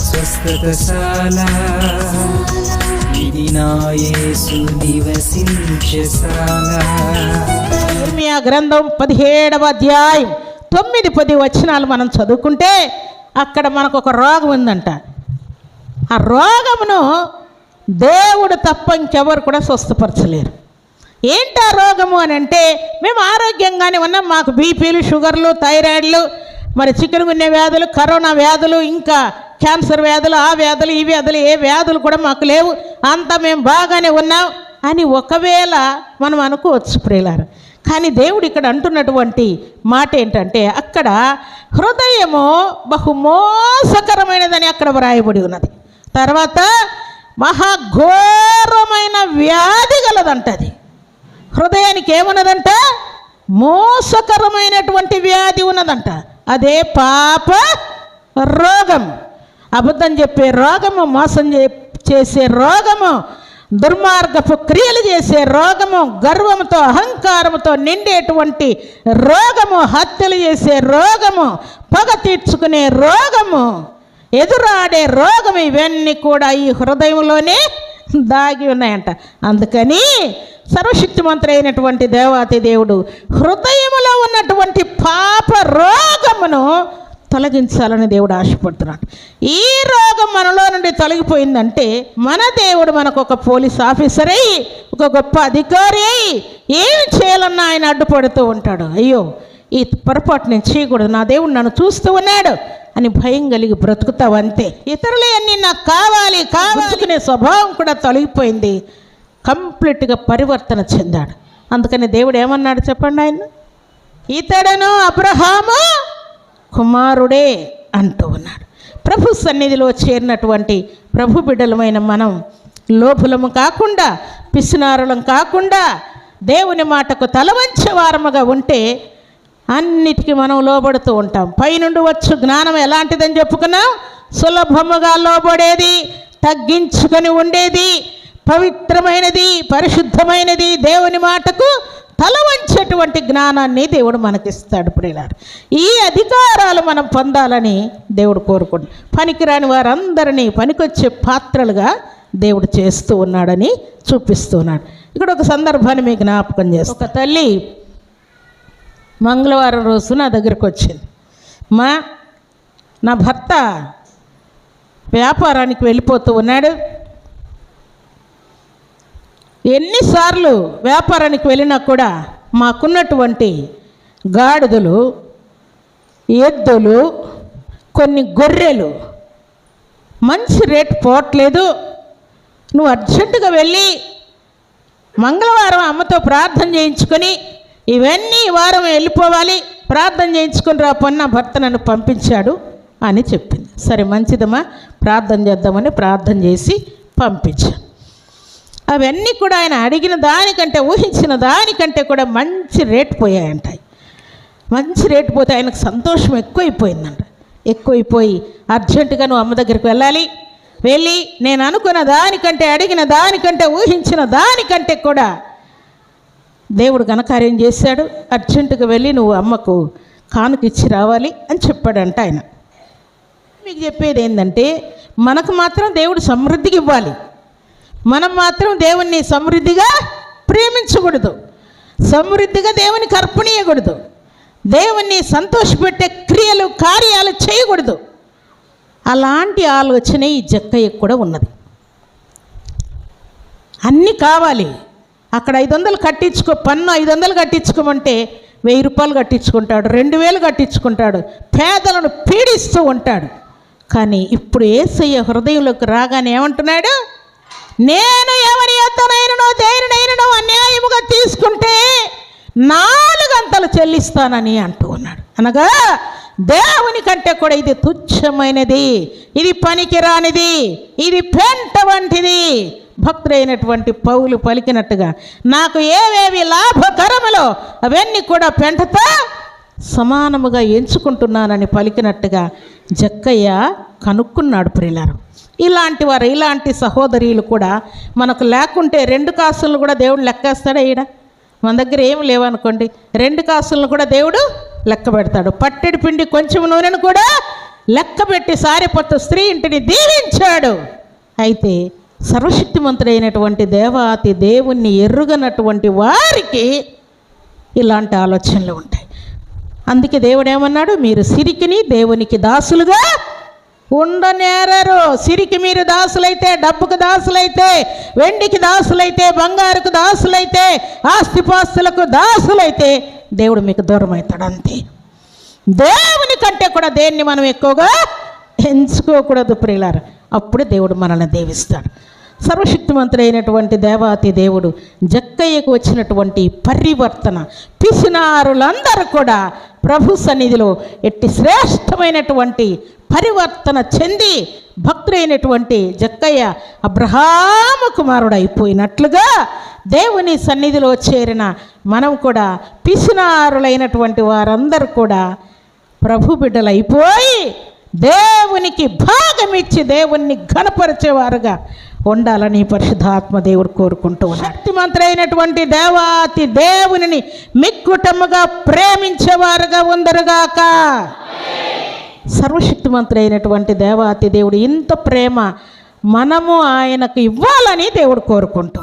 స్వస్థతశాల ఇది నా యేసు నివసించశాల. ఇర్మియా గ్రంథం 17వ అధ్యాయం 9-10 వచనాలు మనం చదువుకుంటే అక్కడ మనకు ఒక రోగం ఉందంట. ఆ రోగమును దేవుడు తప్ప ఇంకెవరు కూడా స్వస్థపరచలేరు. ఏంటి ఆ రోగము అని అంటే, మేము ఆరోగ్యంగానే ఉన్నాం, మాకు బీపీలు, షుగర్లు, థైరాయిడ్లు, మరి చికెన్ గున్య వ్యాధులు, కరోనా వ్యాధులు, ఇంకా క్యాన్సర్ వ్యాధులు, ఆ వ్యాధులు, ఈ వ్యాధులు, ఏ వ్యాధులు కూడా మాకు లేవు, అంతా మేము బాగానే ఉన్నాం అని ఒకవేళ మనం అనుకోవచ్చు ప్రియులారా. కానీ దేవుడు ఇక్కడ అంటున్నటువంటి మాట ఏంటంటే, అక్కడ హృదయము బహుమోసకరమైనదని అక్కడ వ్రాయబడి ఉన్నది. తర్వాత మహాఘోరమైన వ్యాధి గలదంట. అది హృదయానికి ఏమున్నదంట? మోసకరమైనటువంటి వ్యాధి ఉన్నదంట. అదే పాప రోగం, అబద్ధం చెప్పే రోగము, మోసం చేసే రోగము, దుర్మార్గపు క్రియలు చేసే రోగము, గర్వంతో అహంకారంతో నిండేటువంటి రోగము, హత్యలు చేసే రోగము, పగ తీర్చుకునే రోగము, ఎదురాడే రోగం, ఇవన్నీ కూడా ఈ హృదయంలోనే దాగి ఉన్నాయంట. అందుకని సర్వశక్తిమంతుడైనటువంటి దేవాతి దేవుడు హృదయములో ఉన్నటువంటి పాప రోగమును తొలగించాలని దేవుడు ఆశపడుతున్నాడు. ఈ రోగం మనలో నుండి తొలగిపోయిందంటే మన దేవుడు మనకు ఒక పోలీస్ ఆఫీసర్ అయ్యి, ఒక గొప్ప అధికారి అయ్యి ఏమి చేయాలన్నా ఆయన అడ్డుపడుతూ ఉంటాడు. అయ్యో ఈ పొరపాటు నేను చేయకూడదు, నా దేవుడు నన్ను చూస్తూ ఉన్నాడు అని భయం కలిగి బ్రతుకుతావు అంతే. ఇతరులే అన్నీ నాకు కావాలి కావాలనే స్వభావం కూడా తొలగిపోయింది, కంప్లీట్గా పరివర్తన చెందాడు. అందుకని దేవుడు ఏమన్నాడు చెప్పండి? ఆయన ఇతడును అబ్రహాము కుమారుడే అంటూ ఉన్నాడు. ప్రభు సన్నిధిలో చేరినటువంటి ప్రభు బిడ్డలమైన మనం లోపులము కాకుండా, పిసినారులం కాకుండా, దేవుని మాటకు తలవంచే వారముగా ఉంటే అన్నిటికీ మనం లోబడుతూ ఉంటాం. పైనుండి వచ్చు జ్ఞానం ఎలాంటిదని చెప్పుకున్నాం? సులభముగా లోబడేది, తగ్గించుకొని ఉండేది, పవిత్రమైనది, పరిశుద్ధమైనది, దేవుని మాటకు తల వంచేటువంటి జ్ఞానాన్ని దేవుడు మనకిస్తాడు. ప్రియులారా, ఈ అధికారాలు మనం పొందాలని దేవుడు కోరుకుంటాడు. పనికిరాని వారందరినీ పనికొచ్చే పాత్రలుగా దేవుడు చేస్తూ ఉన్నాడని చూపిస్తూ ఉన్నాడు. ఇక్కడ ఒక సందర్భాన్ని మీకు జ్ఞాపకం చేస్తాను. ఒక తల్లి మంగళవారం రోజు నా దగ్గరకు వచ్చింది. నా భర్త వ్యాపారానికి వెళ్ళిపోతూ ఉన్నాడు. ఎన్నిసార్లు వ్యాపారానికి వెళ్ళినా కూడా మాకున్నటువంటి గాడిదలు, ఎద్దులు, కొన్ని గొర్రెలు మంచి రేటు పోవట్లేదు, నువ్వు అర్జెంటుగా వెళ్ళి మంగళవారం అమ్మతో ప్రార్థన చేయించుకొని ఇవన్నీ ఈ వారం వెళ్ళిపోవాలి, ప్రార్థన చేయించుకొని రాపని నా భర్త నన్ను పంపించాడు అని చెప్పింది. సరే మంచిదమ్మా, ప్రార్థన చేద్దామని ప్రార్థన చేసి పంపించాను. అవన్నీ కూడా ఆయన అడిగిన దానికంటే, ఊహించిన దానికంటే కూడా మంచి రేటు పోయాయంట. మంచి రేటు పోతే ఆయనకు సంతోషం ఎక్కువైపోయిందంట. ఎక్కువైపోయి అర్జెంటుగా నువ్వు అమ్మ దగ్గరికి వెళ్ళి నేను అనుకున్న దానికంటే, అడిగిన దానికంటే, ఊహించిన దానికంటే కూడా దేవుడు ఘనకార్యం చేశాడు, అర్జెంటుగా వెళ్ళి నువ్వు అమ్మకు కానుక ఇచ్చి రావాలి అని చెప్పాడంట ఆయన. మీకు చెప్పేది ఏంటంటే, మనకు మాత్రం దేవుడు సమృద్ధిగా ఇవ్వాలి, మనం మాత్రం దేవుణ్ణి సమృద్ధిగా ప్రేమించకూడదు, సమృద్ధిగా దేవునికి అర్పణీయకూడదు, దేవుణ్ణి సంతోషపెట్టే క్రియలు, కార్యాలు చేయకూడదు. అలాంటి ఆలోచన ఈ జక్కయ్యకు కూడా ఉన్నది. అన్నీ కావాలి, అక్కడ 500 కట్టించుకో, పన్ను 500 కట్టించుకోమంటే 1000 రూపాయలు కట్టించుకుంటాడు, 2000 కట్టించుకుంటాడు, పేదలను పీడిస్తూ ఉంటాడు. కానీ ఇప్పుడు యేసయ్య హృదయంలోకి రాగానే ఏమంటున్నాడు? నేను ఎవరి యొద్దనైనను దేనినైనను అన్యాయముగా తీసుకుంటే 4 గంటలు చెల్లిస్తానని అంటూ ఉన్నాడు. అనగా దేవుని కంటే కూడా ఇది తుచ్చమైనది, ఇది పనికిరానిది, ఇది పెంట వంటిది. భక్తుడైనటువంటి పౌలు పలికినట్టుగా నాకు ఏవేవి లాభకరములో అవన్నీ కూడా పెంటతో సమానముగా ఎంచుకుంటున్నానని పలికినట్టుగా జక్కయ్య కనుక్కున్నాడు. ప్రియులారా, ఇలాంటి వారు, ఇలాంటి సహోదరులు కూడా మనకు లేకుంటే 2 కాసులను కూడా దేవుడు లెక్కేస్తాడా? ఈడ మన దగ్గర ఏమి లేవనుకోండి, 2 కాసులను కూడా దేవుడు లెక్క పెడతాడు. పట్టెడి పిండి కొంచెం నూనెను కూడా లెక్కబెట్టి సారిపత్తు స్త్రీ ఇంటిని దీవించాడు. అయితే సర్వశక్తిమంతుడైనటువంటి దేవాతి దేవుణ్ణి ఎరుగనటువంటి వారికి ఇలాంటి ఆలోచనలు ఉంటాయి. అందుకే దేవుడు ఏమన్నాడు, మీరు సిరికిని దేవునికి దాసులుగా ఉండనేరరు. సిరికి మీరు దాసులైతే, డబ్బుకు దాసులైతే, వెండికి దాసులైతే, బంగారుకు దాసులైతే, ఆస్తిపాస్తులకు దాసులైతే దేవుడు మీకు దూరం అవుతాడు. అంతే. దేవుని కంటే కూడా దేన్ని మనం ఎక్కువగా ఎంచుకోకూడదు ప్రియులారా. అప్పుడు దేవుడు మనల్ని దీవిస్తాడు. సర్వశక్తిమంతుడైనటువంటి దేవాతి దేవుడు జక్కయ్యకు వచ్చినటువంటి పరివర్తన, పిసినారులందరూ కూడా ప్రభు సన్నిధిలో ఎట్టి శ్రేష్టమైనటువంటి పరివర్తన చెంది భక్తుడైనటువంటి జక్కయ్య అబ్రహాము కుమారుడు అయిపోయినట్లుగా దేవుని సన్నిధిలో చేరిన మనం కూడా పిసినారులైనటువంటి వారందరూ కూడా ప్రభు బిడ్డలైపోయి దేవునికి భాగమిచ్చి దేవుణ్ణి ఘనపరిచేవారుగా ఉండాలని పరిశుద్ధాత్మ దేవుడు కోరుకుంటూ ఉన్నాడు. శక్తిమంతుడైనటువంటి దేవాతి దేవునిని మిక్కుటముగా ప్రేమించేవారుగా ఉందరుగాక. సర్వశక్తిమంతుడైనటువంటి దేవాతి దేవుడు ఇంత ప్రేమ మనము ఆయనకు ఇవ్వాలని దేవుడు కోరుకుంటూ